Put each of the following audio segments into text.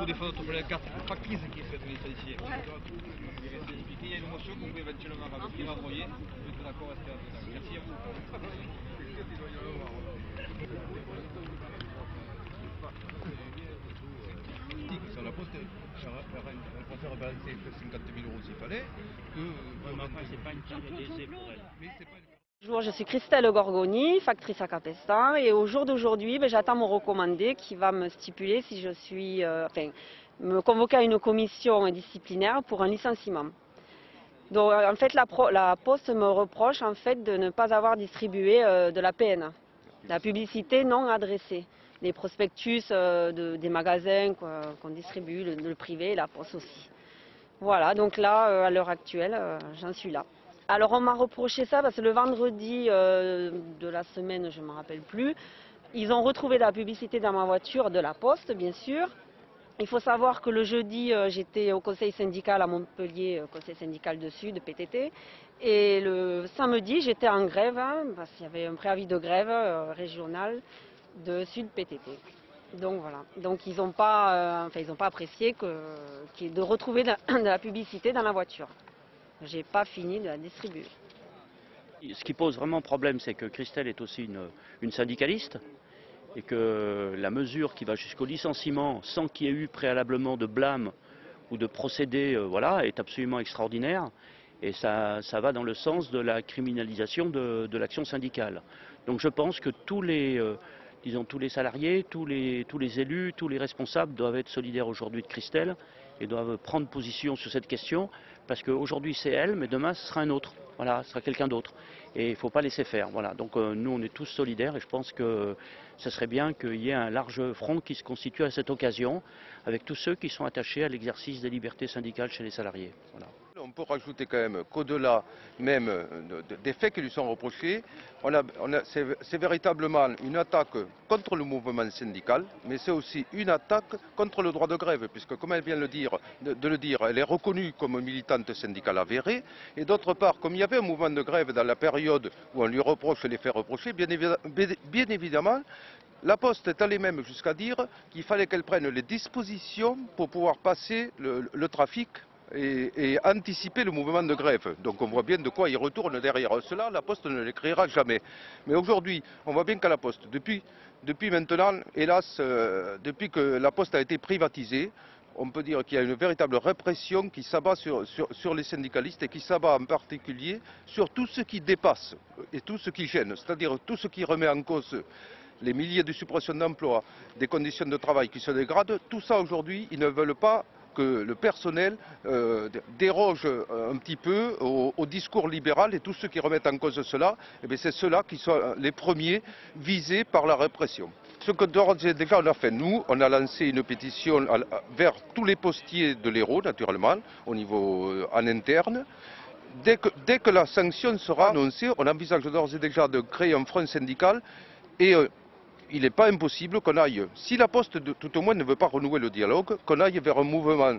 pour défendre notre collègue factrice qui est faite de licencier. Il y a une motion que vous pouvez éventuellement renvoyer. Vous êtes d'accord, restez dedans. Merci à vous. Sur la poste, elle préfère balancer 50 000 € s'il fallait que vraiment. C'est pas une carte d'essai pour elle. Bonjour, je suis Christelle Gorgoni, factrice à Capestan, et au jour d'aujourd'hui, j'attends mon recommandé qui va me stipuler si je suis, me convoquer à une commission disciplinaire pour un licenciement. Donc en fait, la Poste me reproche en fait de ne pas avoir distribué de la PN, la publicité non adressée, les prospectus des magasins qu'on distribue, le privé, la Poste aussi. Voilà, donc là, à l'heure actuelle, j'en suis là. Alors on m'a reproché ça parce que le vendredi de la semaine, je ne me rappelle plus, ils ont retrouvé la publicité dans ma voiture de la Poste, bien sûr. Il faut savoir que le jeudi, j'étais au conseil syndical à Montpellier, conseil syndical de Sud, PTT. Et le samedi, j'étais en grève, parce qu'il y avait un préavis de grève régional de Sud PTT. Donc voilà. Donc ils n'ont pas, apprécié de retrouver de la publicité dans la voiture. J'ai pas fini de la distribuer. Ce qui pose vraiment problème, c'est que Christelle est aussi une syndicaliste et que la mesure qui va jusqu'au licenciement sans qu'il y ait eu préalablement de blâme ou de procédé est absolument extraordinaire et ça va dans le sens de la criminalisation de l'action syndicale. Donc je pense que tous les salariés, tous les élus, tous les responsables doivent être solidaires aujourd'hui de Christelle et doivent prendre position sur cette question parce qu'aujourd'hui c'est elle, mais demain ce sera un autre. Voilà, ce sera quelqu'un d'autre. Et il ne faut pas laisser faire. Voilà. Donc nous on est tous solidaires et je pense que ce serait bien qu'il y ait un large front qui se constitue à cette occasion avec tous ceux qui sont attachés à l'exercice des libertés syndicales chez les salariés. Voilà. On peut rajouter quand même qu'au-delà même des faits qui lui sont reprochés, c'est véritablement une attaque contre le mouvement syndical, mais c'est aussi une attaque contre le droit de grève, puisque comme elle vient de le dire, elle est reconnue comme militante syndicale avérée, et d'autre part, comme il y avait un mouvement de grève dans la période où on lui reproche les faits reprochés, bien évidemment, la Poste est allée même jusqu'à dire qu'il fallait qu'elle prenne les dispositions pour pouvoir passer le trafic et anticiper le mouvement de grève. Donc on voit bien de quoi il retourne derrière cela, la Poste ne l'écrira jamais. Mais aujourd'hui, on voit bien qu'à la Poste, depuis maintenant, hélas, depuis que la Poste a été privatisée, on peut dire qu'il y a une véritable répression qui s'abat sur les syndicalistes et qui s'abat en particulier sur tout ce qui dépasse et tout ce qui gêne, c'est-à-dire tout ce qui remet en cause les milliers de suppressions d'emplois, des conditions de travail qui se dégradent, tout ça aujourd'hui, ils ne veulent pas que le personnel déroge un petit peu au discours libéral et tous ceux qui remettent en cause cela, c'est ceux-là qui sont les premiers visés par la répression. Ce que d'ores et déjà on a fait, nous, on a lancé une pétition vers tous les postiers de l'Hérault, naturellement, au niveau en interne. Dès que la sanction sera annoncée, on envisage d'ores et déjà de créer un front syndical et il n'est pas impossible qu'on aille, si la Poste tout au moins ne veut pas renouer le dialogue, qu'on aille vers un mouvement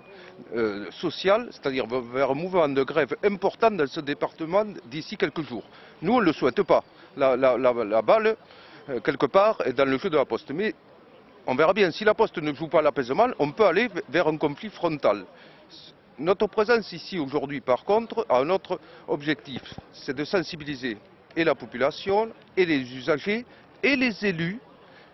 social, c'est-à-dire vers un mouvement de grève important dans ce département d'ici quelques jours. Nous, on ne le souhaite pas. La balle, quelque part, est dans le jeu de la Poste. Mais on verra bien, si la Poste ne joue pas l'apaisement, on peut aller vers un conflit frontal. Notre présence ici aujourd'hui, par contre, a un autre objectif, c'est de sensibiliser et la population, et les usagers, et les élus,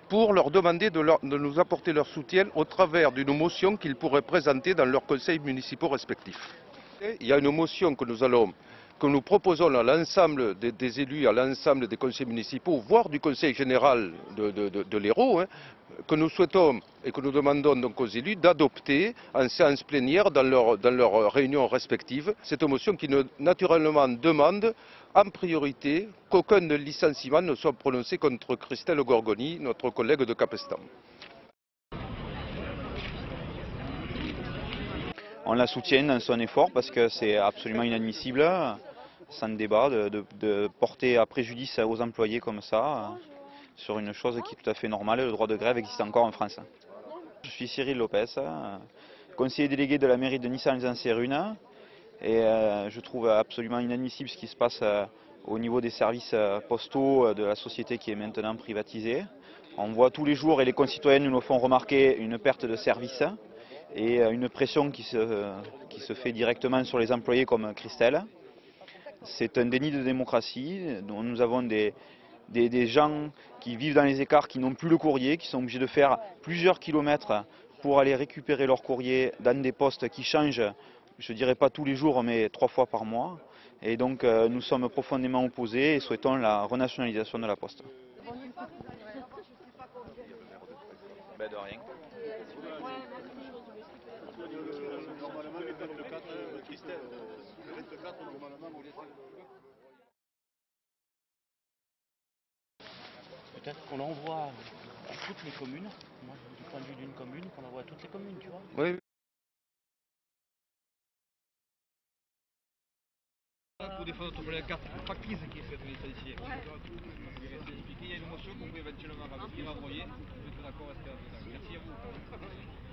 pour leur demander de nous apporter leur soutien au travers d'une motion qu'ils pourraient présenter dans leurs conseils municipaux respectifs. Il y a une motion que nous proposons à l'ensemble des élus, à l'ensemble des conseils municipaux, voire du conseil général de l'Hérault, que nous souhaitons et que nous demandons donc aux élus d'adopter en séance plénière dans leurs réunions respectives. Cette motion qui naturellement demande en priorité qu'aucun licenciement ne soit prononcé contre Christelle Gorgoni, notre collègue de Capestan. On la soutient dans son effort parce que c'est absolument inadmissible, sans débat, de porter à préjudice aux employés comme ça, sur une chose qui est tout à fait normale. Le droit de grève existe encore en France. Je suis Cyril Lopez, conseiller délégué de la mairie de Nice-en-Lez-en-Sérune, et je trouve absolument inadmissible ce qui se passe au niveau des services postaux de la société qui est maintenant privatisée. On voit tous les jours, et les concitoyens nous le font remarquer, une perte de service. et une pression qui se fait directement sur les employés comme Christelle. C'est un déni de démocratie. Nous avons des gens qui vivent dans les écarts, qui n'ont plus le courrier, qui sont obligés de faire plusieurs kilomètres pour aller récupérer leur courrier dans des postes qui changent, je ne dirais pas tous les jours, mais 3 fois par mois. Et donc nous sommes profondément opposés et souhaitons la renationalisation de la Poste. Ben de rien. Peut-être qu'on l'envoie à toutes les communes, moi, du point de vue d'une commune, qu'on l'envoie à toutes les communes, tu vois. Oui. Pour défendre notre la carte factrice qui est faite licenciée. Je vais expliquer, il y a une motion qu'on peut éventuellement revenir envoyer. Je suis d'accord, merci à vous.